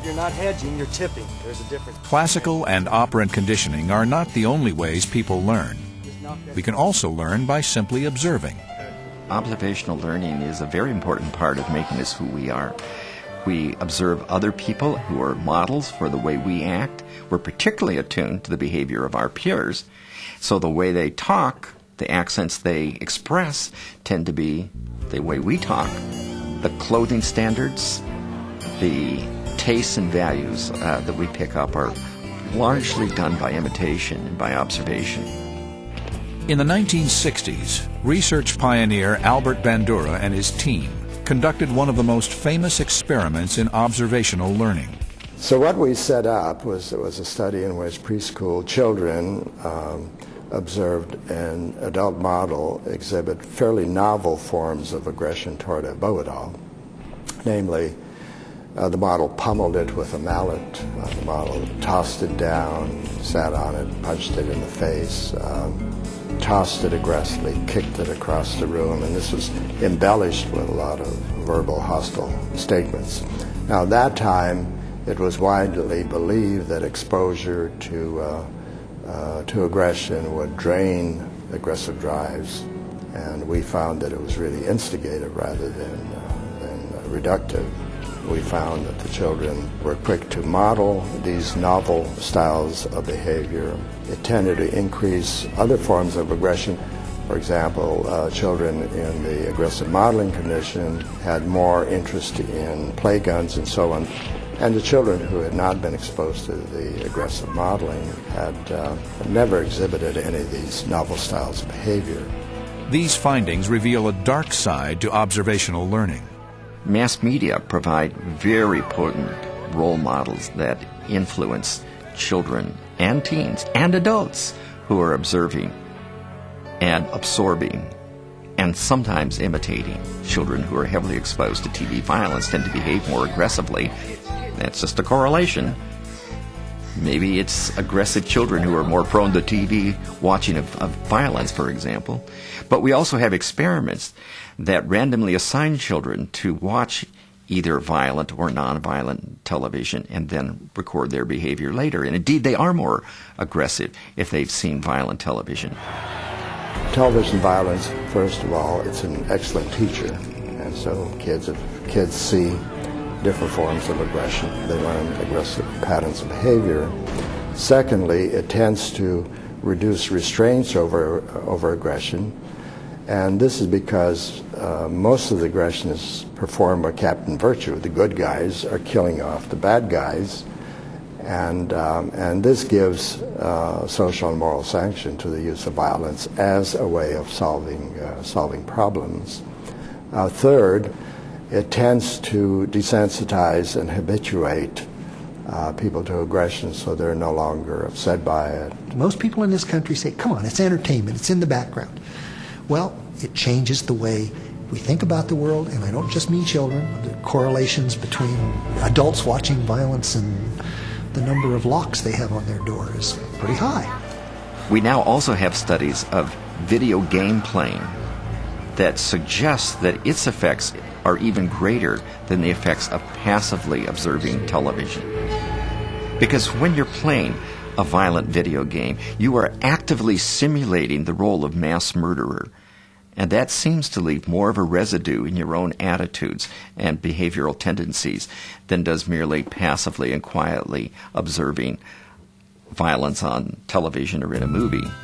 you're not hedging, you're tipping. There's a difference. Classical and operant conditioning are not the only ways people learn. We can also learn by simply observing. Observational learning is a very important part of making us who we are. We observe other people who are models for the way we act. We're particularly attuned to the behavior of our peers. So the way they talk, the accents they express, tend to be the way we talk. The clothing standards, the tastes and values that we pick up are largely done by imitation and by observation. In the 1960s, research pioneer Albert Bandura and his team conducted one of the most famous experiments in observational learning. So what we set up was a study in which preschool children observed an adult model exhibit fairly novel forms of aggression toward a Boa-doll. Namely, the model pummeled it with a mallet, the model tossed it down, sat on it, punched it in the face, tossed it aggressively, kicked it across the room, and this was embellished with a lot of verbal hostile statements. Now, at that time, it was widely believed that exposure to aggression would drain aggressive drives, and we found that it was really instigative rather than reductive. We found that the children were quick to model these novel styles of behavior. It tended to increase other forms of aggression. For example, children in the aggressive modeling condition had more interest in play guns and so on. And the children who had not been exposed to the aggressive modeling had never exhibited any of these novel styles of behavior. These findings reveal a dark side to observational learning. Mass media provide very potent role models that influence children and teens and adults who are observing and absorbing and sometimes imitating. Children who are heavily exposed to TV violence tend to behave more aggressively. That's just a correlation. Maybe it's aggressive children who are more prone to TV watching of violence, for example. But we also have experiments that randomly assign children to watch either violent or nonviolent television and then record their behavior later. And indeed, they are more aggressive if they've seen violent television. Television violence, first of all, it's an excellent teacher. And so if kids see different forms of aggression, they learn aggressive patterns of behavior. Secondly, it tends to reduce restraints over aggression. And this is because most of the aggression is performed by Captain Virtue. The good guys are killing off the bad guys. And this gives social and moral sanction to the use of violence as a way of solving problems. Third, it tends to desensitize and habituate people to aggression so they're no longer upset by it. Most people in this country say, come on, it's entertainment, it's in the background. Well, it changes the way we think about the world, and I don't just mean children. The correlations between adults watching violence and the number of locks they have on their door is pretty high. We now also have studies of video game playing that suggest that its effects are even greater than the effects of passively observing television. Because when you're playing a violent video game, you are actively simulating the role of mass murderer. And that seems to leave more of a residue in your own attitudes and behavioral tendencies than does merely passively and quietly observing violence on television or in a movie.